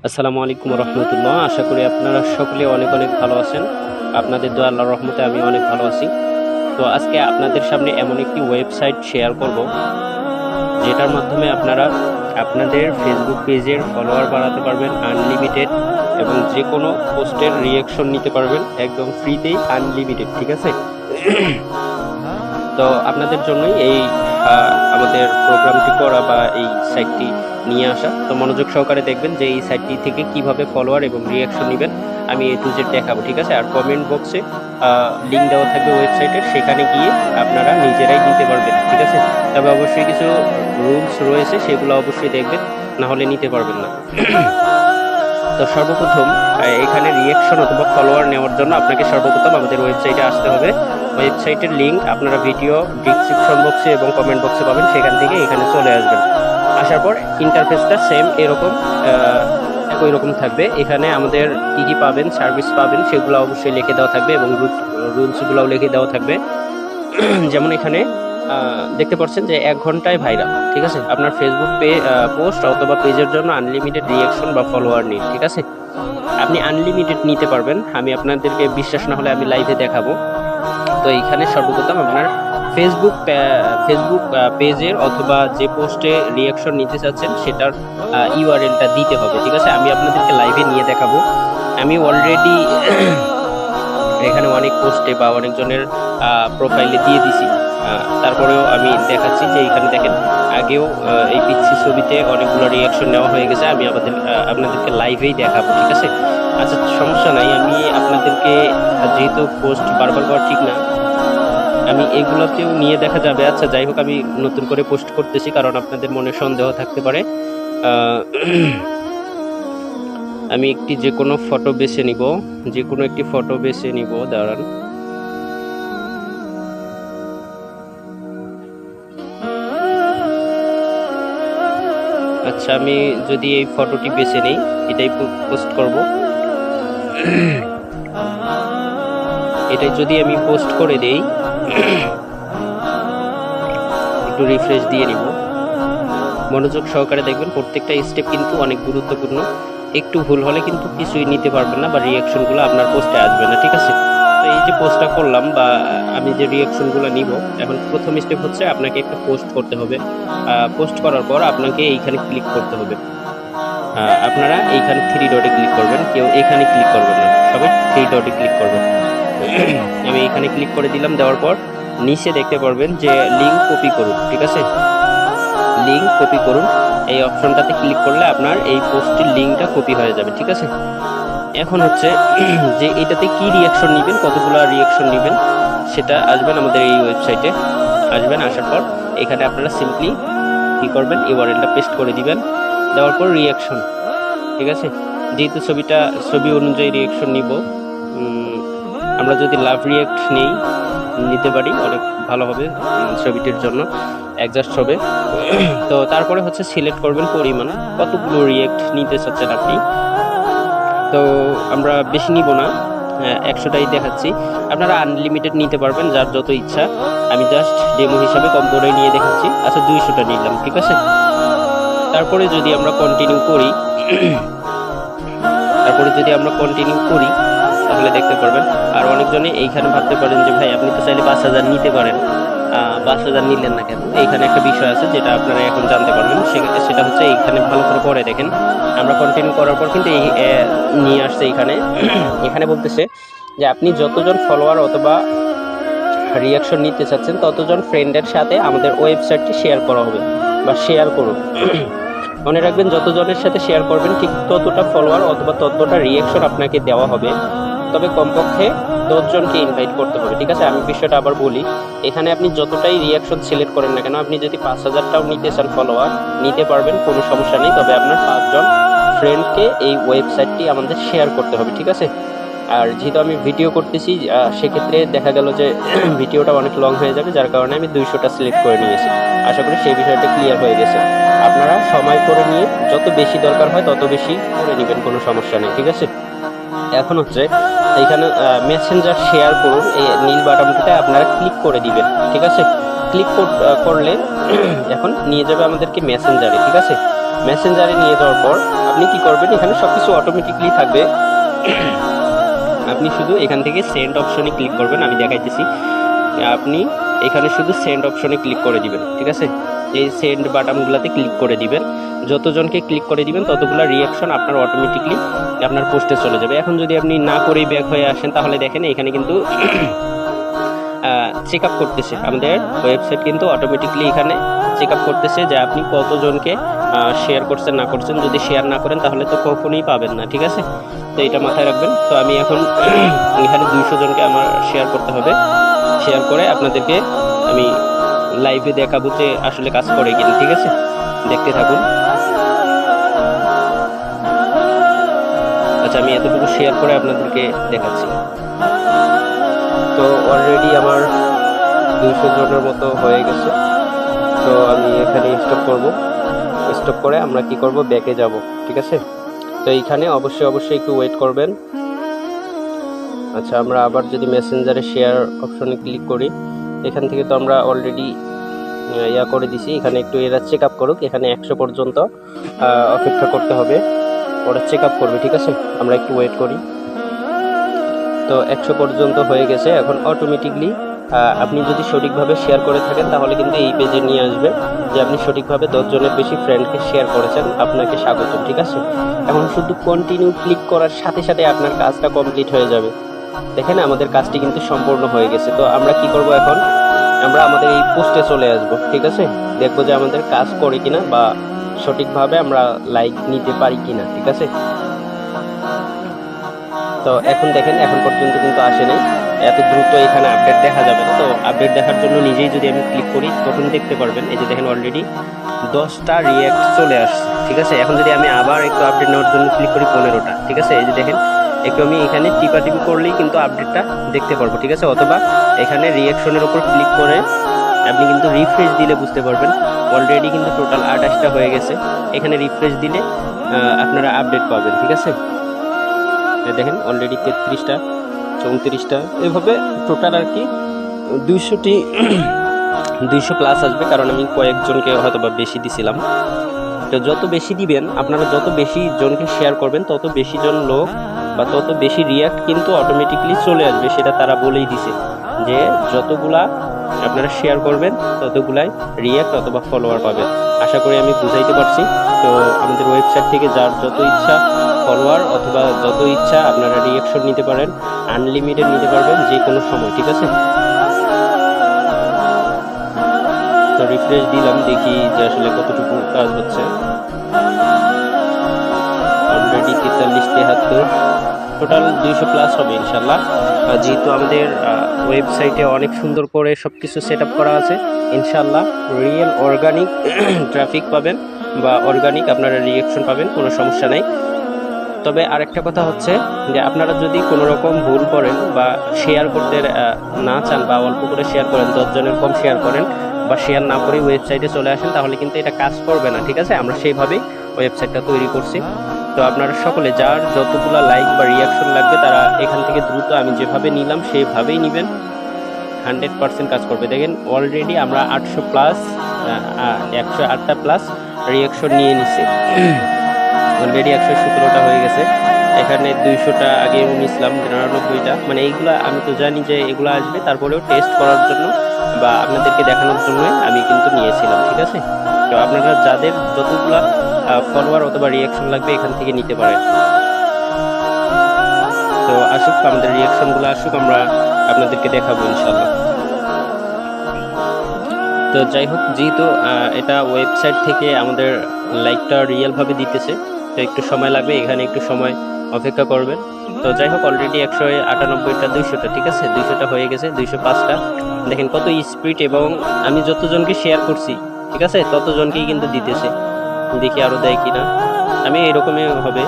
আসসালামু আলাইকুম রহমতুল্লাহ। আশা করি আপনারা সকলে অনেক অনেক ভালো আছেন। আপনাদের দোয়া আল্লাহর রহমতে আমি অনেক ভালো আছি। তো আজকে আপনাদের সামনে এমন একটি ওয়েবসাইট শেয়ার করব, যেটার মাধ্যমে আপনারা আপনাদের ফেসবুক পেজের ফলোয়ার বাড়াতে পারবেন আনলিমিটেড, এবং যে কোনো পোস্টের রিয়াকশন নিতে পারবেন একদম ফ্রিতেই, আনলিমিটেড। ঠিক আছে? তো আপনাদের জন্যই এই আমাদের প্রোগ্রামটি করা বা এই সাইটটি নিয়ে আসা। তো মনোযোগ সহকারে দেখবেন যে এই সাইটটি থেকে কিভাবে ফলোয়ার এবং রিয়াকশন নেবেন আমি A to Z দেখাবো। ঠিক আছে? আর কমেন্ট বক্সে লিঙ্ক দেওয়া থাকবে ওয়েবসাইটের, সেখানে গিয়ে আপনারা নিজেরাই নিতে পারবেন। ঠিক আছে? তবে অবশ্যই কিছু রুলস রয়েছে, সেগুলো অবশ্যই দেখবেন, না হলে নিতে পারবেন না। তো সর্বপ্রথম এখানে রিয়াকশন অথবা ফলোয়ার নেওয়ার জন্য আপনাকে সর্বপ্রথম আমাদের ওয়েবসাইটে আসতে হবে। ওয়েবসাইটের লিঙ্ক আপনারা ভিডিও ডিসক্রিপশন বক্সে এবং কমেন্ট বক্সে পাবেন, সেখান থেকে এখানে চলে আসবেন। আসার পর ইন্টারফেসটা সেম এরকম একই রকম থাকবে। এখানে আমাদের কী কী পাবেন, সার্ভিস পাবেন, সেগুলো অবশ্যই লিখে দেওয়া থাকবে এবং রুলসগুলোও লিখে দেওয়া থাকবে। যেমন এখানে দেখতে পাচ্ছেন যে 1 ঘন্টায় ভাইরাল। ঠিক আছে? আপনার ফেসবুক পোস্ট অথবা পেজের জন্য আনলিমিটেড রিয়াকশন বা ফলোয়ার নিন। ঠিক আছে? আপনি আনলিমিটেড নিতে পারবেন। আমি আপনাদেরকে বিশ্বাস না হলে আমি লাইভে দেখাবো। তো এইখানে সর্বপ্রথম আপনার ফেসবুক পেজের অথবা যে পোস্টে রিয়াকশন নিতে চাচ্ছেন সেটার ইউআরএলটা দিতে হবে। ঠিক আছে? আমি আপনাদেরকে লাইভে নিয়ে দেখাবো। আমি অলরেডি এখানে অনেক পোস্টে বা অনেকজনের প্রোফাইলে দিয়ে দিছি। তারপরেও আমি দেখাচ্ছি যে এখানে দেখেন, আগেও এই পিচ্ছি ছবিতে অনেকগুলো রিয়াকশন নেওয়া হয়ে গেছে। আমি আপনাদেরকে লাইভেই দেখাবো। ঠিক আছে? আচ্ছা, সমস্যা নাই। আমি আপনাদেরকে, যেহেতু পোস্ট বারবার করা ঠিক না, আমি এগুলোতেও নিয়ে দেখা যাবে। আচ্ছা, যাই হোক, আমি নতুন করে পোস্ট করতেছি কারণ আপনাদের মনে সন্দেহ থাকতে পারে। আমি যে কোনো ফটো বেছে নিব, যে কোনো একটি ফটো বেছে নিব। দাঁড়ান। আচ্ছা, আমি যদি এই ফটোটি বেছে নিই, এটাই পোস্ট করব। এটাই যদি আমি পোস্ট করে দেই, একটু রিফ্রেশ দিয়ে নিব। মনোযোগ সহকারে দেখবেন, প্রত্যেকটা স্টেপ কিন্তু অনেক গুরুত্বপূর্ণ। একটু ভুল হলে কিন্তু কিছুই নিতে পারবেন না বা রিয়াকশনগুলো আপনার পোস্টে আসবে না। ঠিক আছে? তো এই যে পোস্টটা করলাম বা আমি যে রিয়াকশনগুলো নিব, এখন প্রথম স্টেপ হচ্ছে আপনাকে একটা পোস্ট করতে হবে। পোস্ট করার পর আপনাকে এইখানে ক্লিক করতে হবে। আপনারা এইখানে 3 ডটে ক্লিক করবেন, কেউ এখানে ক্লিক করবেন না, সবাই 3 ডটে ক্লিক করবেন। আমি এখানে ক্লিক করে দিলাম। দেওয়ার পর নিচে দেখতে পারবেন যে লিঙ্ক কপি করুন। ঠিক আছে? লিঙ্ক কপি করুন, এই অপশনটাতে ক্লিক করলে আপনার এই পোস্টের লিঙ্কটা কপি হয়ে যাবে। ঠিক আছে? এখন হচ্ছে যে এটাতে কি রিয়াকশন নেবেন, কতগুলো রিয়াকশন নেবেন, সেটা আসবেন আমাদের এই ওয়েবসাইটে। আসার পর এখানে আপনারা সিম্পলি কি করবেন, ইউআরএলটা পেস্ট করে দিবেন। দেওয়ার পর রিয়াকশন। ঠিক আছে? যেহেতু ছবি অনুযায়ী রিয়াকশন নিব, আমরা যদি লাভ রিয়াক্ট নিতে পারি অনেক ভালো হবে, ছবিটির জন্য অ্যাডজাস্ট হবে। তো তারপরে হচ্ছে সিলেক্ট করবেন পরিমাণ, কতগুলো রিয়াক্ট নিতে চাচ্ছেন আপনি। তো আমরা বেশি নিব না, 100টাই দেখাচ্ছি। আপনারা আনলিমিটেড নিতে পারবেন, যার যত ইচ্ছা। আমি জাস্ট ডেমো হিসাবে কম করে নিয়ে দেখাচ্ছি। আচ্ছা, 200টা নিলাম। ঠিক আছে? তারপরে যদি আমরা কন্টিনিউ করি তাহলে দেখতে পারবেন। আর অনেকজনে এইখানে ভাবতে পারেন যে ভাই, আপনি তো চাইলে 5000 নিতে পারেন, 5000 নিলেন না কেন? এইখানে একটা বিষয় আছে যেটা আপনারা এখন জানতে পারবেন। সেটা হচ্ছে এইখানে ভালো করে পরে দেখেন। আমরা কন্টিনিউ করার পর কিন্তু এই নিয়ে আসছে এখানে বলতেছে যে আপনি যতজন ফলোয়ার অথবা রিয়াকশন নিতে চাচ্ছেন ততজন ফ্রেন্ডের সাথে আমাদের ওয়েবসাইটটি শেয়ার করা হবে বা শেয়ার করুন। মনে রাখবেন, যতজনের সাথে শেয়ার করবেন ঠিক ততটা ফলোয়ার অথবা ততটা রিয়াকশন আপনাকে দেওয়া হবে। তবে কমপক্ষে 10 জনকে ইনভাইট করতে হবে। ঠিক আছে? আমি বিষয়টা আবার বলি, এখানে আপনি যতটাই রিয়াকশন সিলেক্ট করেন না কেন, আপনি যদি 5000টাও নিতে চান ফলোয়ার, নিতে পারবেন, কোনো সমস্যা নেই। তবে আপনার 5 জন ফ্রেন্ডকে এই ওয়েবসাইটটি আমাদের শেয়ার করতে হবে। ঠিক আছে? আর যেহেতু আমি ভিডিও করতেছি, সেক্ষেত্রে দেখা গেল যে ভিডিওটা অনেক লং হয়ে যাবে, যার কারণে আমি 200টা সিলেক্ট করে নিয়েছি। আশা করি সেই বিষয়টা ক্লিয়ার হয়ে গেছে। আপনারা সময় করে নিয়ে যত বেশি দরকার হয় তত বেশি করে নেবেন, কোনো সমস্যা নেই। ঠিক আছে? এখন হচ্ছে এইখানে মেসেঞ্জার শেয়ার করুন, এই নীল বাটনটিতে আপনারা ক্লিক করে দিবেন। ঠিক আছে? ক্লিক করলে এখন নিয়ে যাবে আমাদেরকে মেসেঞ্জারে, ঠিক আছে। মেসেঞ্জারে নিয়ে যাওয়ার পর আপনি কি করবেন, এখানে সব কিছু অটোমেটিকলি থাকবে। আপনি শুধু এখান থেকে সেন্ড অপশনে ক্লিক করবেন, আমি দেখাইতেছি। আপনি এখানে শুধু সেন্ড অপশনে ক্লিক করে দিবেন, ঠিক আছে। এই সেন্ড বাটনগুলোতে ক্লিক করে দিবেন। যতজনকে ক্লিক করে দিবেন ততগুলো রিয়াকশন আপনার অটোমেটিকলি আপনার পোস্টে চলে যাবে। এখন যদি আপনি না করেই ব্যাক হয়ে আসেন তাহলে দেখেন এখানে কিন্তু চেক আপ করতেছে, আমাদের ওয়েবসাইট কিন্তু অটোমেটিকলি এখানে চেক আপ করতেছে যে আপনি কতজনকে শেয়ার করছেন না করছেন। যদি শেয়ার না করেন তাহলে তো কখনোই পাবেন না, ঠিক আছে। তো এটা মাথায় রাখবেন। তো আমি এখন এখানে 200 জনকে আমার শেয়ার করতে হবে। শেয়ার করে আপনাদেরকে আমি লাইভে দেখাবো যে আসলে কাজ করে কিনা, ঠিক আছে। দেখতে থাকুন। আচ্ছা, আমি এতটুকু শেয়ার করে আপনাদেরকে দেখাচ্ছি। তো অলরেডি আমার 200 জনের মতো হয়ে গেছে। তো আমি এখানে স্টপ করব। স্টপ করে আমরা কি করব, ব্যাকে যাব, ঠিক আছে। তো এইখানে অবশ্যই একটু ওয়েট করবেন। আচ্ছা, আমরা আবার যদি মেসেঞ্জারে শেয়ার অপশনে ক্লিক করি, এখান থেকে তো আমরা অলরেডি করে দিছি। এখানে একটু এরা চেক আপ করুক। এখানে 100 পর্যন্ত অপেক্ষা করতে হবে, ওরা চেক আপ করবে, ঠিক আছে। আমরা একটু ওয়েট করি। তো 100 পর্যন্ত হয়ে গেছে। এখন অটোমেটিকলি আপনি যদি সঠিকভাবে শেয়ার করে থাকেন তাহলে কিন্তু এই পেজে নিয়ে আসবে যে আপনি সঠিকভাবে 10 জনের বেশি ফ্রেন্ডকে শেয়ার করেছেন, আপনাকে স্বাগত, ঠিক আছে। এখন শুধু কন্টিনিউ ক্লিক করার সাথে সাথে আপনার কাজটা কমপ্লিট হয়ে যাবে। দেখেন আমাদের কাজটি কিন্তু সম্পূর্ণ হয়ে গেছে। তো আমরা কি করব, এখন আমরা আমাদের এই পোস্টে চলে আসব, ঠিক আছে। দেখবো যে আমাদের কাজ করে কিনা বা সঠিকভাবে আমরা লাইক নিতে পারি কিনা, ঠিক আছে। তো এখন দেখেন এখন পর্যন্ত কিন্তু আসে নাই। এত দ্রুত এখানে আপডেট দেখা যাবে না। তো আপডেট দেখার জন্য নিজেই যদি আমি ক্লিক করি তখন দেখতে পারবেন এই যে দেখেন অলরেডি 10টা রিঅ্যাক্ট চলে আসছে, ঠিক আছে। এখন যদি আমি আবার একটু আপডেট নেওয়ার জন্য ক্লিক করি 15টা, ঠিক আছে। এই যে দেখেন একটু আমি এখানে টিপাটিপি করলেই কিন্তু আপডেটটা দেখতে পারবো, ঠিক আছে। অথবা এখানে রিঅ্যাকশনের উপর ক্লিক করে আপনি কিন্তু রিফ্রেশ দিলে বুঝতে পারবেন অলরেডি কিন্তু টোটাল 28টা হয়ে গেছে। এখানে রিফ্রেশ দিলে আপনারা আপডেট পাবেন, ঠিক আছে। দেখেন অলরেডি 33টা 34টা এভাবে টোটাল আর কি 200 প্লাস আসবে, কারণ আমি কয়েকজনকে হয়তো বা বেশি দিছিলাম। তো যত বেশি দিবেন আপনারা, যত বেশি জনকে শেয়ার করবেন তত বেশি জন লোক বা তত বেশি রিয়াক্ট কিন্তু অটোমেটিকলি চলে আসবে। সেটা তারা বলেই দিছে যে যতগুলা আপনারা শেয়ার করবেন ততগুলাই রিয়াক্ট অথবা ফলোয়ার পাবেন। আশা করি আমি বুঝাইতে পারছি। তো আমাদের ওয়েবসাইট থেকে যার যত ইচ্ছা ফলোয়ার অথবা যত ইচ্ছা আপনারা রিয়াকশন নিতে পারেন, আনলিমিটেড নিতে পারবেন যে কোনো সময়, ঠিক আছে। তো রিফ্রেশ দিলাম, দেখি যে আসলে কতটুকু কাজ হচ্ছে। অলরেডি 43 73 টোটাল 200 প্লাস হবে ইনশাল্লাহ। যেহেতু আমাদের ওয়েবসাইটে অনেক সুন্দর করে সব কিছু সেট আপ করা আছে, ইনশাল্লাহ রিয়েল অর্গানিক ট্রাফিক পাবেন বা অর্গানিক আপনারা রিঅ্যাকশন পাবেন, কোনো সমস্যা নাই। তবে আরেকটা কথা হচ্ছে যে আপনারা যদি কোনো রকম ভুল করেন বা শেয়ার করতে না চান বা অল্প করে শেয়ার করেন, 10 জনের কম শেয়ার করেন বা শেয়ার না করে ওয়েবসাইটে চলে আসেন, তাহলে কিন্তু এটা কাজ করবে না, ঠিক আছে। আমরা সেইভাবেই ওয়েবসাইটটা তৈরি করছি। তো আপনারা সকলে যার যতগুলো লাইক বা রিয়াকশন লাগবে তারা এখান থেকে দ্রুত আমি যেভাবে নিলাম সেইভাবেই নেবেন, 100% কাজ করবে। দেখেন অলরেডি আমরা 800 প্লাস 108টা প্লাস রিয়াকশন নিয়ে নিছি। অলরেডি 117টা হয়ে গেছে। এখানে 200টা আগে নিয়েছিলাম, 99টা। মানে এইগুলা আমি তো জানি যে এগুলো আসবে, তারপরেও টেস্ট করার জন্য বা আপনাদেরকে দেখানোর জন্য আমি কিন্তু নিয়েছিলাম, ঠিক আছে। তো আপনারা যাদের যতগুলা ফলোয়ার অথবা রিয়াকশন লাগবে এখান থেকে নিতে পারেন। তো আসুক আমাদের রিয়াকশনগুলো আসুক, আমরা আপনাদেরকে দেখাবো ইনশাল্লাহ। তো যাই হোক, যেহেতু এটা ওয়েবসাইট থেকে আমাদের লাইকটা রিয়েলভাবে দিতেছে, তো একটু সময় লাগবে, এখানে একটু সময় অপেক্ষা করবেন। তো যাই হোক অলরেডি 198টা 200টা, ঠিক আছে। 200টা হয়ে গেছে, 205টা। দেখেন কত স্পিড, এবং আমি যতজনকে শেয়ার করছি, ঠিক আছে, ততজনকেই কিন্তু দিতেছে। দেখি আরও দেয় কিনা। আমি এরকমই হবে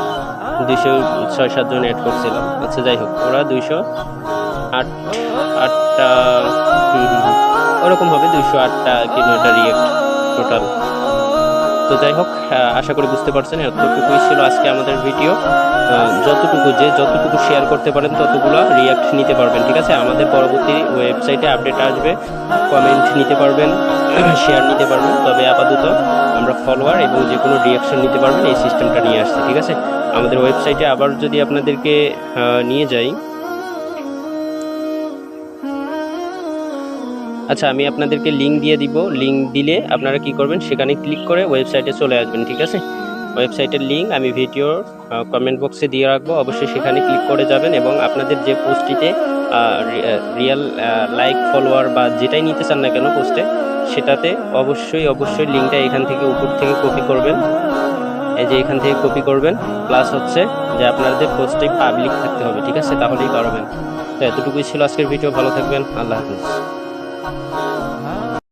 206-7 জন অ্যাড করছিলাম। আচ্ছা যাই হোক, ওরা 208টা ওরকম হবে, 208টা কি 9টা রিয়েক্ট টোটাল। তো তো যাই হোক, আশা করি বুঝতে পারছেন। এতটুকুই ছিল আজকে আমাদের ভিডিও। যতটুকু শেয়ার করতে পারেন ততগুলো রিয়াক্ট নিতে পারবেন, ঠিক আছে। আমাদের পরবর্তী ওয়েবসাইটে আপডেট আসবে, কমেন্ট নিতে পারবেন, শেয়ার নিতে পারবেন। তবে আপাতত আমরা ফলোয়ার এবং যে কোনো রিয়াকশন নিতে পারবেন এই সিস্টেমটা নিয়ে আসছি, ঠিক আছে। আমাদের ওয়েবসাইটে আবার যদি আপনাদেরকে নিয়ে যাই, আচ্ছা আমি আপনাদেরকে লিঙ্ক দিয়ে দিব। লিঙ্ক দিলে আপনারা কি করবেন, সেখানে ক্লিক করে ওয়েবসাইটে চলে আসবেন, ঠিক আছে। ওয়েবসাইটের লিঙ্ক আমি ভিডিওর কমেন্ট বক্সে দিয়ে রাখবো, অবশ্যই সেখানে ক্লিক করে যাবেন এবং আপনাদের যে পোস্টটিতে রিয়েল লাইক ফলোয়ার বা যেটাই নিতে চান না কেন পোস্টে, সেটাতে অবশ্যই লিঙ্কটা এখান থেকে উপর থেকে কপি করবেন। এই যে এখান থেকে কপি করবেন, প্লাস হচ্ছে যে আপনাদের পোস্টে পাবলিক থাকতে হবে, ঠিক আছে, তাহলেই পারবেন। তো এতটুকুই ছিল আজকের ভিডিও। ভালো থাকবেন, আল্লাহ হাফিজ।